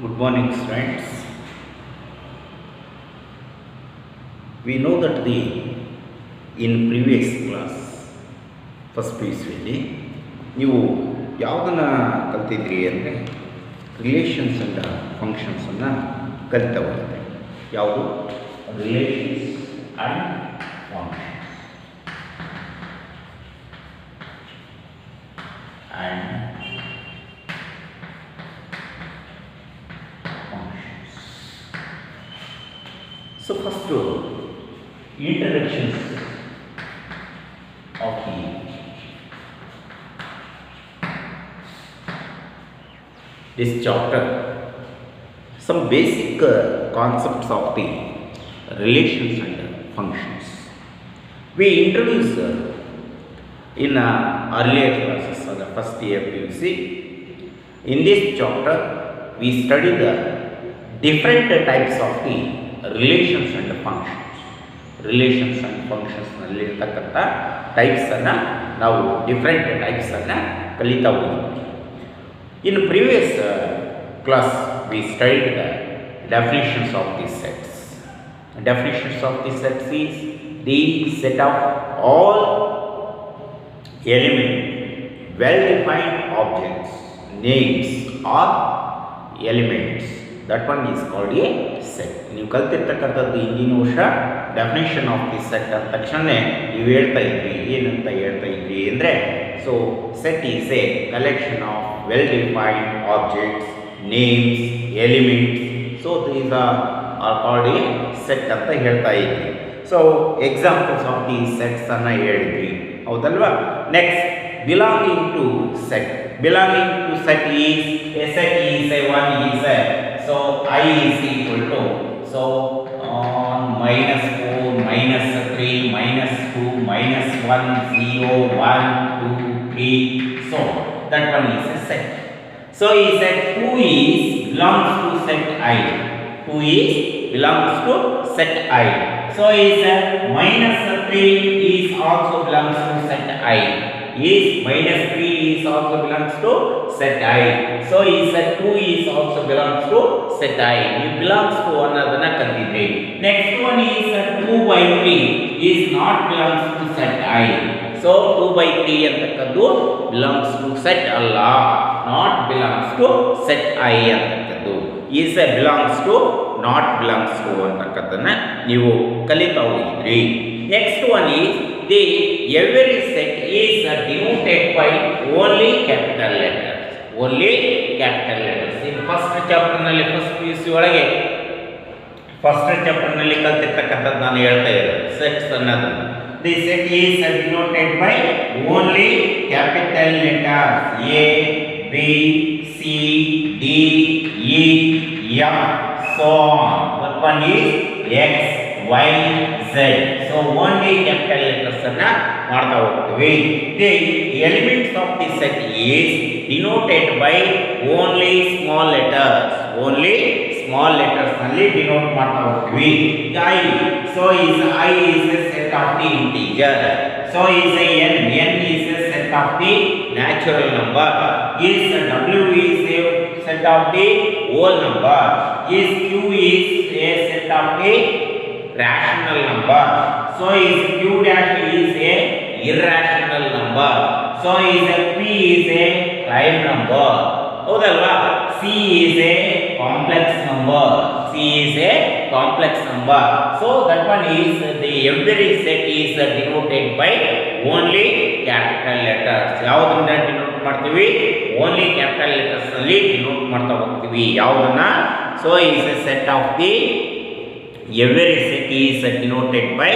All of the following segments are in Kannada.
Good morning, friends. We know that in previous class, first P you ಸಿಯಲ್ಲಿ ನೀವು ಯಾವುದನ್ನು ಕಲ್ತಿದ್ರಿ ಅಂದರೆ ರಿಲೇಷನ್ಸ್ ಆ್ಯಂಡ್ ಫಂಕ್ಷನ್ಸನ್ನು ಕಲಿತಾ ಹೋಗಿದ್ರಿ. ಯಾವುದು? Relations and functions and So first introductions of this chapter, some basic concepts of the relations and functions. We introduced in earlier classes of the first year PUC. In this chapter, we study the different types of the relations and functions. Relations and ಫಂಕ್ಷನ್ಸ್ನಲ್ಲಿರ್ತಕ್ಕಂಥ ಟೈಪ್ಸನ್ನು ನಾವು ಡಿಫ್ರೆಂಟ್ ಟೈಪ್ಸನ್ನು ಕಲಿತಾ ಹೋಗಿದ್ವಿ. In previous class we studied the definitions of the sets. Definitions of the sets is the set of all element well defined objects, names are elements. That one is called a set. ನೀವು ಕಲ್ತಿರ್ತಕ್ಕಂಥದ್ದು ಹಿಂದಿನ ವರ್ಷ ಡೆಫಿನೇಷನ್ ಆಫ್ ದಿ ಸೆಟ್ ಅಂದ ತಕ್ಷಣ ನೀವು ಹೇಳ್ತಾ ಇದ್ರಿ, ಏನಂತ ಹೇಳ್ತಾ ಇದ್ರಿ ಅಂದರೆ, so set is a collection of well defined objects, names, elements. So these are called a set ಅಂತ ಹೇಳ್ತಾ ಇದ್ರಿ. ಸೊ ಎಕ್ಸಾಂಪಲ್ಸ್ ಆಫ್ ದಿ ಸೆಟ್ಸನ್ನು ಹೇಳಿದ್ರಿ, ಹೌದಲ್ವಾ? Next, belonging to set. Belonging to set is a set is a one is a. So I is equal to, so minus 4, minus 3, minus 2, minus 1, 0, 1, 2, 3. So that one is a set. So he said who is belongs to set I. Who is belongs to set I. So he said minus 3 is also belongs to set I. Is minus 3 is also belongs to set I. So he said 2 is also belongs to set I. You belongs to ಅನ್ನೋದನ್ನ ಕಲಿತಿದ್ರಿ. Next one is 2 by 3 is not belongs to set I. So 2 by 3 ಅಂತಕ್ಕದ್ದು belongs to set ಅಲ್ಲ, not belongs to set I ಅಂತಕ್ಕದ್ದು. is a belongs to, not belongs to ಅಂತಕ್ಕದ್ದನ್ನ ನೀವು ಕಲಿತಾ ಹೋಗಿದ್ರಿ. Next one is the every set is denoted by only capital letters. Only capital letters. In first chapter ನಲ್ಲಿ ಫಸ್ಟ್ ಪಿ ಯು ಸಿ ಒಳಗೆ ಫಸ್ಟ್ ಚಾಪ್ಟರ್ ನಲ್ಲಿ ಕಲಿತಿರ್ತಕ್ಕಂಥದ್ದು ನಾನು ಹೇಳ್ತಾ ಇರೋದು ಸೆಟ್ಸ್ ಅನ್ನೋದು. The set is denoted by only capital letters A, B, C, D, E, F, so on. That one is X, Y, Z. So only capital letters ಅನ್ನ ಮಾಡ್ತಾ ಹೋಗ್ತೀವಿ. The elements of the set is denoted by only small letters. Only small letters ನಲ್ಲಿ ಡಿನೋಟ್ ಮಾಡ್ತಾ ಹೋಗ್ತೀವಿ. I, so is I is a set of the integer. So is a n is a set of the natural number. Is w is a set of the whole number. Is q is a set of the rational number. So is q dash is a irrational number. So is a p is a prime number. ಹೌದಲ್ವಾ? c is a complex number. c is a complex number. So that one is the every set is denoted by only capital letters. ಯಾವುದನ್ನ ಡಿನೋಟ್ ಮಾಡ್ತೀವಿ? ಓನ್ಲಿ ಕ್ಯಾಪಿಟಲ್ ಲೆಟರ್ಸ್ ನಲ್ಲಿ ಡಿನೋಟ್ ಮಾಡ್ತಾ ಹೋಗ್ತೀವಿ. ಯಾವುದನ್ನ? so is a set of the every set is denoted by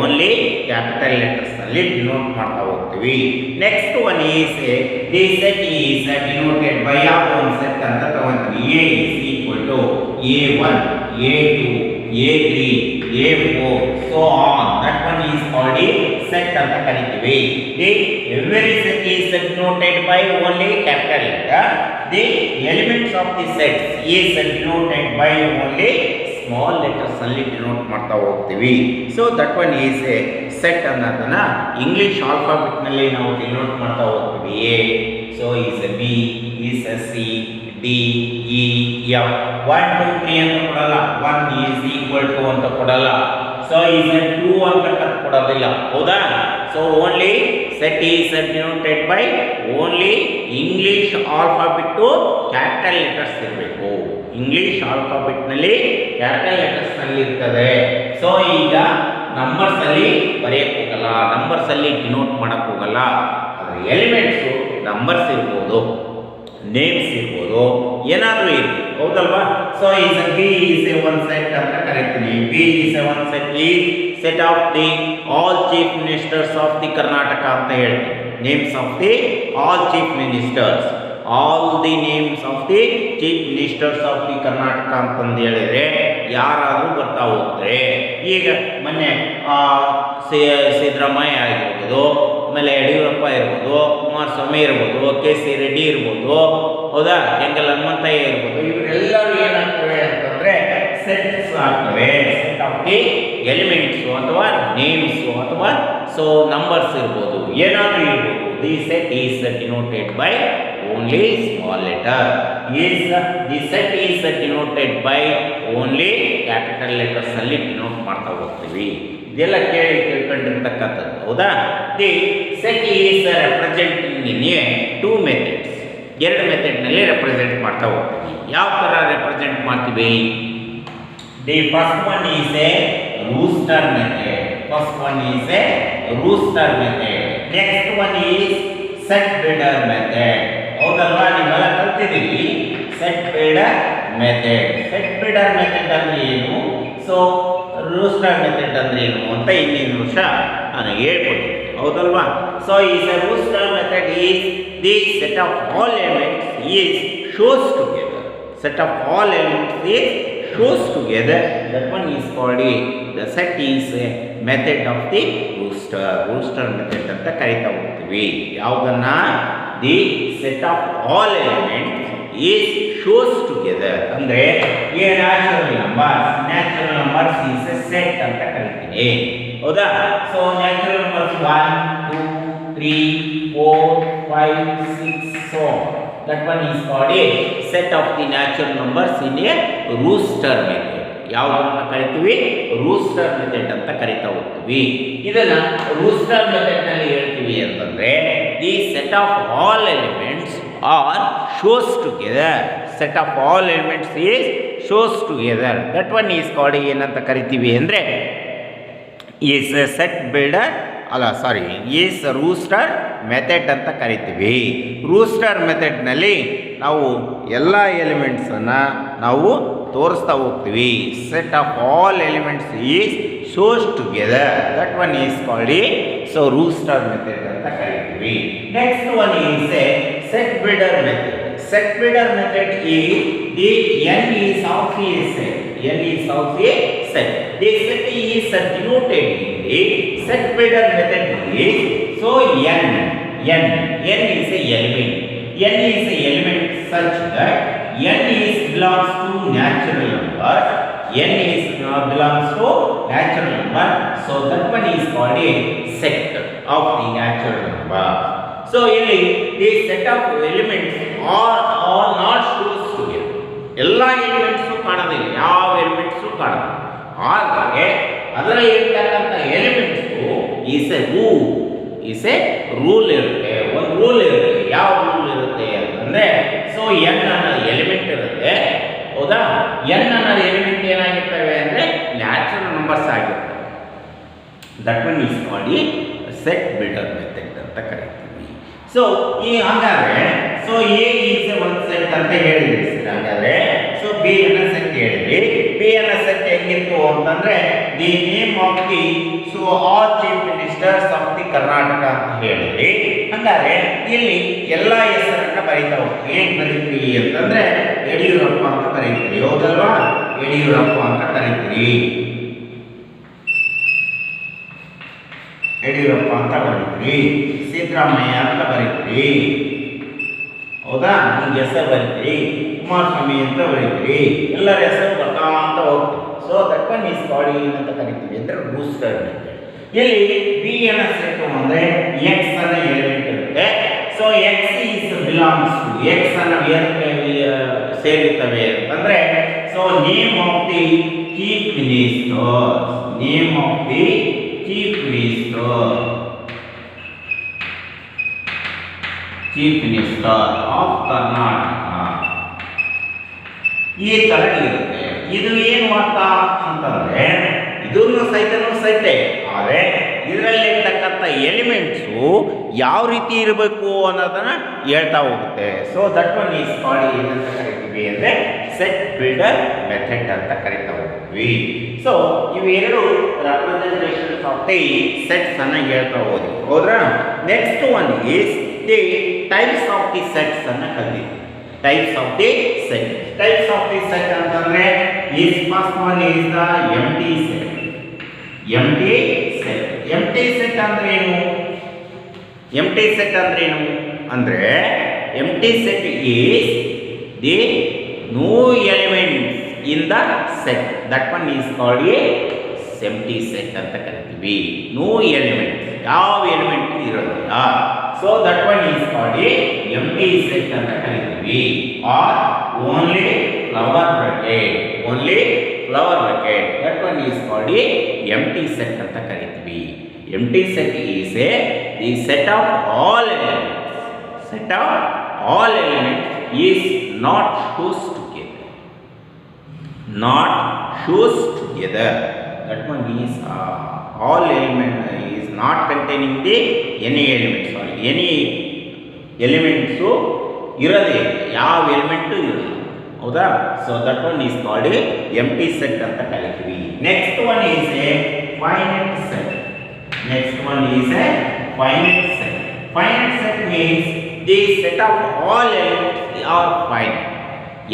only capital letters ನಲ್ಲಿ ಡಿನೋಟ್ ಮಾಡ್ತಾ ಹೋಗ್ತೀವಿ. Next one is the set is denoted by ಯಾವ ಒಂದು ಸೆಟ್ ಅಂತ ತಗೊಂತೀವಿ. A is equal to a1, a2, a3, a4, so on. That one is called a set ಅಂತ ಕರೀತೀವಿ. The every set is denoted by only capital letter. The elements of the sets is denoted by only small letters ಅಲ್ಲಿ ಡಿನೋಟ್ ಮಾಡ್ತಾ ಹೋಗ್ತೀವಿ. So that one is a set ಅನ್ನೋದನ್ನ ಇಂಗ್ಲಿಷ್ ಆಲ್ಫಾಬೆಟ್ನಲ್ಲಿ ನಾವು ಡಿನೋಟ್ ಮಾಡ್ತಾ ಹೋಗ್ತೀವಿ. A, so is A B, is A C, D, E, F. 1 2 3 ಅಂತ ಕೊಡಲ್ಲ. 1 ಈಸ್ ಈಕ್ವಲ್ ಟು ಅಂತ ಕೊಡಲ್ಲ. ಸೊ ಈಸ್ ಎ 2 ಅಂತ ಕೊಡೋದಿಲ್ಲ, ಹೌದಾ? So only set is denoted by only English alphabet capital letters ಇರಬೇಕು. ಇಂಗ್ಲಿಷ್ ಆಲ್ಫಾಬೆಟ್ನಲ್ಲಿ ಕ್ಯಾಪಿಟಲ್ ಲೆಟರ್ಸ್ ನಲ್ಲಿ ಇರ್ತದೆ. ಸೊ ಈಗ ನಂಬರ್ಸ್ ಅಲ್ಲಿ ಬರೆಯಕ್ಕೆ ಹೋಗಲ್ಲ, ನಂಬರ್ಸ್ ಅಲ್ಲಿ ಡಿನೋಟ್ ಮಾಡಕ್ಕೆ ಹೋಗಲ್ಲ. ಅದರ ಎಲಿಮೆಂಟ್ಸ್ ನಂಬರ್ಸ್ ಇರ್ಬೋದು, ನೇಮ್ಸ್ ಇರ್ಬೋದು, ಏನಾದರೂ ಇರ್ಬೋದು, ಹೌದಲ್ವಾ? So is B is a one set ಅಂತ ಕರಿತೀನಿ. B is a one set is set of the all chief ministers of the Karnataka ಅಂತ ಹೇಳ್ತೀನಿ. Names of the all chief ministers, all the names of the chief ministers of the Karnataka ಅಂತಂದು ಹೇಳಿದರೆ ಯಾರಾದರೂ ಬರ್ತಾ ಹೋಗ್ತಾರೆ. ಈಗ ಮೊನ್ನೆ ಸಿದ್ದರಾಮಯ್ಯ ಆಗಿರ್ಬೋದು, ಆಮೇಲೆ ಯಡಿಯೂರಪ್ಪ ಇರ್ಬೋದು, ಕುಮಾರಸ್ವಾಮಿ ಇರ್ಬೋದು, ಕೆ ಸಿ ರೆಡ್ಡಿ ಇರ್ಬೋದು, ಹೌದಾ, ಕೆಂಗಲ್ ಹನುಮಂತಯ್ಯ ಇರ್ಬೋದು, ಇವರೆಲ್ಲರೂ ಏನಾಗ್ತವೆ ಅಂತಂದರೆ ಸೆಟ್ಸ್ ಆಗ್ತವೆ. ಸೆಟ್ ಆಫ್ ದಿ ಎಲಿಮೆಂಟ್ಸು ಅಥವಾ ನೇಮ್ಸು ಅಥವಾ ಸೊ ನಂಬರ್ಸ್ ಇರ್ಬೋದು, ಏನಾದರೂ ಇರ್ಬೋದು. The set is denoted by only small letter. The set is denoted by only capital letters ಅಲ್ಲಿ ಡಿನೋಟ್ ಮಾಡ್ತಾ ಹೋಗ್ತೀವಿ. ಇದೆಲ್ಲ ಕೇಳ್ಕೊಂಡಿರ್ತಕ್ಕಂಥದ್ದು, ಹೌದಾ? The set is representing in a 2 methods. 2 ಮೆಥಡ್ನಲ್ಲಿ ರೆಪ್ರೆಸೆಂಟ್ ಮಾಡ್ತಾ ಹೋಗ್ತೀವಿ. ಯಾವ ಥರ ರೆಪ್ರೆಸೆಂಟ್ ಮಾಡ್ತೀವಿ? The first one is a roster method. First one is a roster method. Next one is set builder method. ಹೌದಲ್ವಾ? ನೀವೆಲ್ಲ ಕಲ್ತಿದ್ದೀವಿ set builder method. Set builder method ಅಂದ್ರೆ ಏನು, ಸೊ ರೂಸ್ಟರ್ ಮೆಥಡ್ ಅಂದ್ರೆ ಏನು ಅಂತ ಹಿಂದಿನ ವರ್ಷ ನಾನು ಹೇಳ್ಕೊಟ್ಟಿದ್ದೆ, ಹೌದಲ್ವಾ? So is a roster method is the set of all elements is shows together. Set of all elements is shows together. That one is called the set is a method of the rooster method ಅಂತ ಕರೀತಾ ಹೋಗ್ತೀವಿ. ಯಾವುದನ್ನ? The set of all elements is shows together ಅಂದರೆ a natural numbers is a set ಅಂತ ಕರಿತೀನಿ, ಹೌದಾ? So natural numbers 1 2 3 4 5 6 so that one is called a set of the natural numbers in a rooster method. ಯಾವುದನ್ನು ಕರಿತೀವಿ? ರೂಸ್ಟರ್ ಮೆಥಡ್ ಅಂತ ಕರಿತಾ ಹೋಗ್ತೀವಿ. ಇದನ್ನ ರೂಸ್ಟರ್ ಮೆಥಡ್ ನಲ್ಲಿ ಹೇಳ್ತೀವಿ ಅಂತಂದ್ರೆ the set of all elements are shows together. Set of all elements is shows together. That one is called ಏನಂತ ಕರಿತೀವಿ ಅಂದರೆ ಈಸ್ ಎ ಸೆಟ್ ಬಿಲ್ಡರ್, ಅಲ್ಲ ಸಾರಿ, ಈಸ್ ರೂಸ್ಟರ್ ಮೆಥಡ್ ಅಂತ ಕರಿತೀವಿ. ರೂಸ್ಟರ್ ಮೆಥಡ್ನಲ್ಲಿ ನಾವು ಎಲ್ಲ ಎಲಿಮೆಂಟ್ಸನ್ನು ನಾವು ತೋರಿಸ್ತಾ ಹೋಗ್ತೀವಿ. Set of all elements is shows together. That one is called so roster method ಅಂತ ಕರಿತೀವಿ. Next one is a set builder method. Set builder method is the N is of a set. N is of a set. The set is denoted in the set builder method is so n is a element. N is a element such that n is belongs to natural number. N is belongs to natural number. So that one is called a set of the natural number. So ಇಲ್ಲಿ the set of elements are not shows together. ಎಲ್ಲ ಎಲಿಮೆಂಟ್ಸು ಕಾಣೋದಿಲ್ಲ, ಯಾವ ಎಲಿಮೆಂಟ್ಸು ಕಾಣೋದು. ಆದರೆ ಅದರ ಇರ್ತಕ್ಕಂಥ ಎಲಿಮೆಂಟ್ಸು ಈಸ್ ಎ ರೂಲ್ ಇರುತ್ತೆ, ಒಂದು ರೂಲ್ ಇರುತ್ತೆ. ಯಾವ ರೂಲ್ ಇರುತ್ತೆ ಅಂತಂದರೆ ಸೊ ಎನ್ ಅನ್ನೋದು ಎಲಿಮೆಂಟ್ ಇರುತ್ತೆ, ಹೌದಾ? ಎನ್ ಅನ್ನೋದು ಎಲಿಮೆಂಟ್ ಏನಾಗಿರ್ತವೆ ಅಂದರೆ ನ್ಯಾಚುರಲ್ ನಂಬರ್ಸ್ ಆಗಿರ್ತವೆ. That one is called set builder method ಅಂತ ಕರೀತೀವಿ. ಸೊ ಈ ಹಾಗಾದರೆ so A is a one set ಅಂತ ಹೇಳಿದ್ರಿ ಸರ್. ಹಾಗಾದರೆ ಸೊ ಬಿ ಅನ್ನ ಸೆಟ್ ಹೇಳಿದ್ರಿ. ಬಿ ಅನ್ನ ಸೆಟ್ ಹೆಂಗಿತ್ತು ಅಂತಂದ್ರೆ the name of the so all chief ministers of the Karnataka ಅಂತ ಹೇಳಿದ್ರಿ. ಹಾಗಾದ್ರೆ ಇಲ್ಲಿ ಎಲ್ಲ ಹೆಸರನ್ನ ಬರೀತಾ ಹೋಗ್ತೀವಿ. ಏನ್ ಬರೀತೀರಿ ಅಂತಂದ್ರೆ ಯಡಿಯೂರಪ್ಪ ಅಂತ ಕರೀತೀರಿ, ಹೌದಲ್ವಾ? ಯಡಿಯೂರಪ್ಪ ಅಂತ ಕರೀತೀರಿ, ಯಡಿಯೂರಪ್ಪ ಅಂತ ಬರೀತೀರಿ. ಸಿದ್ದರಾಮಯ್ಯ ಅಂತ ಬರೀತೀರಿ, ಹೌದಾ? ನಿಮ್ಗೆ ಹೆಸರು ಬರೀತೀರಿ. ಕುಮಾರಸ್ವಾಮಿ ಅಂತ ಬರೀತೀರಿ. ಎಲ್ಲರ ಹೆಸರು ಬರ್ತಾ ಅಂತ ಹೋಗ್ತೀವಿ. So that one is called ಅಂತ ಕರಿತೀವಿ ಅಂದರೆ ರೂಸ್ಟರ್ ಮೆಥಡ್. ಇಲ್ಲಿ ಬಿ ಅನ್ನ ಸೆಟ್ ಅಂದ್ರೆ ಎಕ್ಸ್ ಅನ್ನ ಎಲಿಮೆಂಟ್ ಇರುತ್ತೆ. So X is belongs to X ಅನ್ನ ಸೇರಿರ್ತವೆ ಅಂತಂದ್ರೆ so name of the chief minister, name of the chief minister, chief minister of Karnataka ಈ ತರ ಇರುತ್ತೆ. ಇದು ಏನು ಅಂತ ಅಂತಂದ್ರೆ ಇದನ್ನು ಸಹಿತ ಆದರೆ ಇದರಲ್ಲಿರ್ತಕ್ಕಂಥ ಎಲಿಮೆಂಟ್ಸು ಯಾವ ರೀತಿ ಇರಬೇಕು ಅನ್ನೋದನ್ನ ಹೇಳ್ತಾ ಹೋಗುತ್ತೆ. So that one is called ಏನಂತ ಕರಿತೀವಿ ಅಂದರೆ ಸೆಟ್ ಬಿಲ್ಡರ್ ಮೆಥಡ್ ಅಂತ ಕರಿತಾ ಹೋಗ್ತೀವಿ. ಸೊ ಇವೆರಡು ರೆಪ್ರೆಸೆಂಟೇಷನ್ಸ್ ಆಫ್ ದಿ ಸೆಟ್ಸ್ ಅನ್ನ ಹೇಳ್ತಾ ಹೋದ್ರಾ. Next one is the types of the sets ಅನ್ನ ಕಲಿತೀವಿ. Types of the set, types of the set ಅಂತಂದ್ರೆ is first one is the empty set. Empty set, empty set ಅಂದ್ರೆ ಏನು? ಎಂಪ್ಟಿ ಸೆಟ್ ಅಂದ್ರೆ ಏನು ಅಂದ್ರೆ empty set is the no elements in the set, that one is called a empty set ಅಂತ ಕರಿತೀವಿ. ನೋ ಎಲಿಮೆಂಟ್, ಯಾವ ಎಲಿಮೆಂಟ್ ಇರೋದಿಲ್ಲ. So that one is called a empty set ಅಂತ ಕರಿತೀವಿ. Are only flower bracket, only flower bracket, that one is called a empty set ಅಂತ ಕರಿತೀವಿ. Empty set is A the set of all elements, set of all elements is not shoes together, not shoes together, that one is all element is not containing the any element, sorry any elements ಇರೋದೇ ಯಾವ ಎಲಿಮೆಂಟು ಇರೋದಿಲ್ಲ, ಹೌದಾ. So that one is called a empty set ಅಂತ ಕರಿತೀವಿ. Next one is A finite set. Next one is A finite set. Finite set means the set of all elements are finite.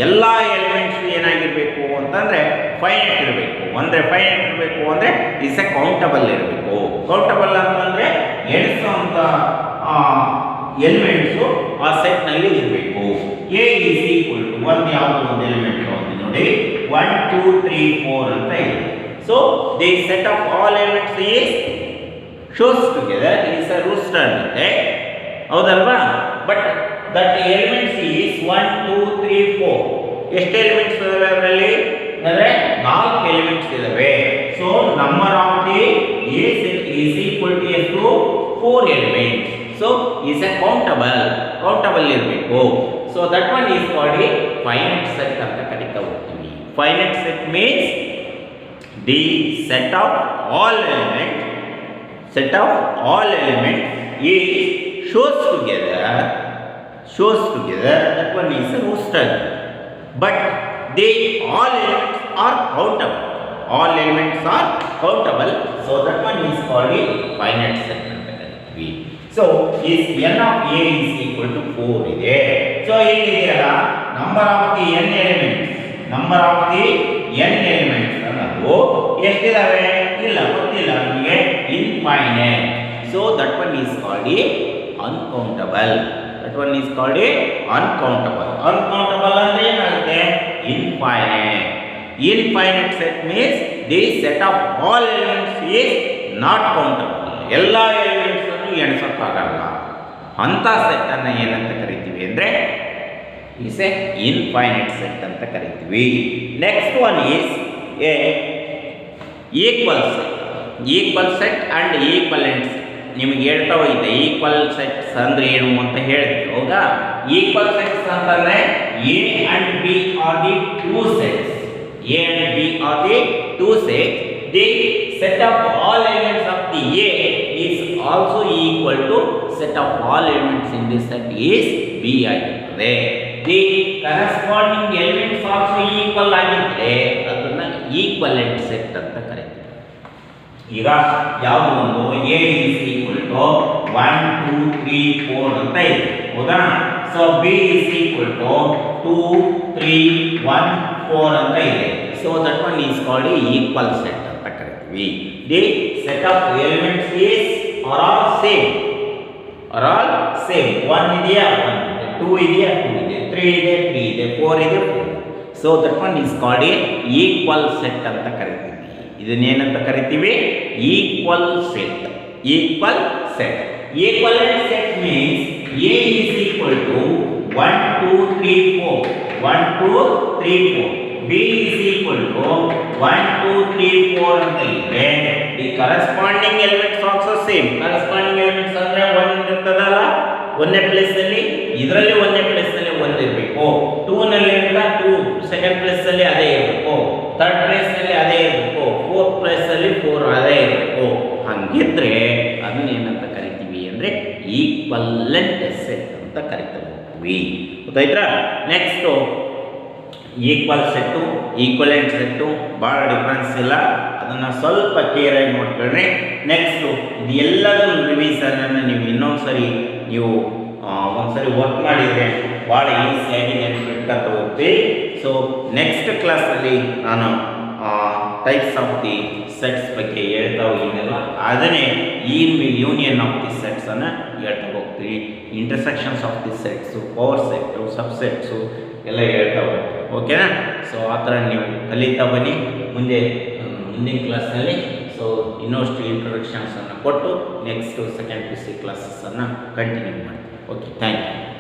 ಎಲ್ಲ ಎಲಿಮೆಂಟ್ಸ್ ಏನಾಗಿರಬೇಕು ಅಂತಂದರೆ ಫೈನೈಟ್ ಇರಬೇಕು. ಅಂದರೆ ಫೈನೈಟ್ ಇರಬೇಕು ಅಂದರೆ ಇಸ್ ಎ ಕೌಂಟಬಲ್ ಇರಬೇಕು. ಕೌಂಟಬಲ್ ಅಂತಂದರೆ ಎಣಿಸುವಂಥ ಎಲಿಮೆಂಟ್ಸು ಆ ಸೆಟ್ನಲ್ಲಿ ಇರಬೇಕು. ಎ ಈಸ್ ಈಕ್ವಲ್ ಟು ಒಂದು ಯಾವುದೋ ಒಂದು ಎಲಿಮೆಂಟ್ ನೋಡಿ 1 2 3 4 ಅಂತ ಇದೆ. So the set of all elements is shows together is a roster ಅಂತೆ, ಹೌದಲ್ವಾ. But that elements is 1 2 3 4. ಎಷ್ಟು ಎಲಿಮೆಂಟ್ಸ್ ಇದಾವೆ ಅದರಲ್ಲಿ ಅಂದರೆ 4 ಎಲಿಮೆಂಟ್ಸ್ ಇದಾವೆ. So number of the A set is equal to ಎಷ್ಟು 4 elements. So is a countable ಇರಬೇಕು. So that one is called a finite set ಅಂತ ಕರೀತಾ ಹೋಗ್ತೀವಿ. Finite set means the set of all element, set of all elements is shows together, that one is a roster. But they all elements are countable, all elements are countable, so that one is called a finite set. So is n of a is equal to 4 ಇದೆ. So ಇಲ್ಲಿ number of the n elements, number of the n elements ಅನ್ನೋದು ಎಷ್ಟಿದಾವೆ ಇಲ್ಲ ಗೊತ್ತಿಲ್ಲ ನಮಗೆ, infinite. So that one is called a uncountable, that one is called a uncountable. Uncountable ಅಂದ್ರೆ ಏನಾಗುತ್ತೆ infinite. Infinite set means the set of all elements is not countable. ಎಲ್ಲ ಎಲಿಮೆಂಟ್ಸ್ ಅನ್ನು ಎಣಿಸೋಕ್ಕಾಗಲ್ಲ. ಅಂಥ ಸೆಟ್ ಅನ್ನು ಏನಂತ ಕರಿತೀವಿ ಅಂದರೆ ಇಸ್ ಎ ಇನ್ಫೈನೈಟ್ ಸೆಟ್ ಅಂತ ಕರಿತೀವಿ. Next one is A equal set. Equal set and equivalent set ನಿಮಗೆ ಹೇಳ್ತಾ ಹೋಗಿದೆ. ಈಕ್ವಲ್ ಸೆಟ್ಸ್ ಅಂದರೆ ಏನು ಅಂತ ಹೇಳಿದ್ವಿ, ಹೌದಾ. ಈಕ್ವಲ್ ಸೆಟ್ಸ್ ಅಂತಂದರೆ A and B R the two sets. A and B R the two sets. The set of all elements of the A is also equal to set of all elements in this set is B ಆಗಿರುತ್ತದೆ. The corresponding elements also equal ಆಗಿದ್ರೆ ಅದನ್ನ ಈಕ್ವಲೆಂಟ್ ಸೆಟ್ ಅಂತ ಕರೀತೀವಿ. ಈಗ ಯಾವುದು ಒಂದು A is equal to 1 2 3 4 ಅಂತ ಇದೆ, ಹೌದಾ. So B is equal to 2 3 1 4 ಅಂತ ಇದೆ. So that one is called a equal set. The set of elements is are all same, are all same. 1 idea 1 ಇದೆ, 2 idea 2 ಇದೆ, 3 ಇದೆ 3 ಇದೆ, 4 ಇದೆ 4. So that one is called a equal set ಅಂತ ಕರೀತೀವಿ. ಇದನ್ನೇನಂತ ಕರಿತೀವಿ? Equal set. Equal set. Equivalent set means A is equal to 1 2 3 4 1 2 3 4, B is equal to 1 2 3 4 ಅಂತ ಇದ್ರೆ the corresponding elements also same. corresponding elements ಅಂದ್ರೆ 1 ಇರ್ತದಲ್ಲ, ಒಂದನೇ ಪ್ಲೇಸ್ ಅಲ್ಲಿ ಇದರಲ್ಲಿ ಒಂದನೇ ಪ್ಲೇಸ್ ಅಲ್ಲಿ 1 ಇರಬೇಕು, 2 ನಲ್ಲಿ ಅಂತ 2 ಸೆಕೆಂಡ್ ಪ್ಲೇಸ್ ಅಲ್ಲಿ ಅದೇ ಇರಬೇಕು, ಥರ್ಡ್ ಪ್ಲೇಸ್ ನಲ್ಲಿ ಅದೇ ಇರಬೇಕು, ಫೋರ್ತ್ ಪ್ಲೇಸ್ ಅಲ್ಲಿ 4 ಅದೇ ಇರಬೇಕು. ಹಂಗಿದ್ರೆ ಅದನ್ನ ಏನಂತ ಕರಿತೀವಿ ಅಂದ್ರೆ ಈಕ್ವಲೆಂಟ್ ಸೆಟ್ ಅಂತ ಕರಿತೀವಿ. ಗೊತ್ತಾಯ್ತಾ? Next equal set equivalent set ಭಾಳ ಡಿಫ್ರೆನ್ಸ್ ಇಲ್ಲ, ಅದನ್ನು ಸ್ವಲ್ಪ ಕ್ಲಿಯರಾಗಿ ನೋಡ್ಕೊಂಡ್ರೆ ನೆಕ್ಸ್ಟು ಇದು ಎಲ್ಲದನ್ನು ರಿವಿಸನನ್ನು ನೀವು ಇನ್ನೊಂದು ಸರಿ ನೀವು ಒಂದ್ಸರಿ ವರ್ಕ್ ಮಾಡಿದರೆ ಭಾಳ ಈಸಿಯಾಗಿ ನೆನಪಿಟ್ಕೊಂತ ಹೋಗ್ತೀವಿ. ಸೊ ನೆಕ್ಸ್ಟ್ ಕ್ಲಾಸಲ್ಲಿ ನಾನು ಟೈಪ್ಸ್ ಆಫ್ ದಿ ಸೆಟ್ಸ್ ಬಗ್ಗೆ ಹೇಳ್ತಾ ಹೋಗಿದ್ದೆಲ್ಲ ಅದನ್ನೇ ಈ ಯೂನಿಯನ್ ಆಫ್ ದಿ ಸೆಟ್ಸನ್ನು ಹೇಳ್ತಾ ಹೋಗ್ತೀವಿ. Intersections of the sets, power set, subsets ಎಲ್ಲ ಹೇಳ್ತಾ ಹೋಗ್ತೀವಿ. ಓಕೆನಾ? ಸೊ ಆ ಥರ ನೀವು ಕಲಿತಾ ಬನ್ನಿ. ಮುಂದಿನ ಕ್ಲಾಸ್ನಲ್ಲಿ ಸೊ ಇನ್ನಷ್ಟು ಇಂಟ್ರೊಡಕ್ಷನ್ಸನ್ನು ಕೊಟ್ಟು ನೆಕ್ಸ್ಟು ಸೆಕೆಂಡ್ PC ಕ್ಲಾಸಸ್ಸನ್ನು ಕಂಟಿನ್ಯೂ ಮಾಡ್ತೀವಿ. Okay, thank you.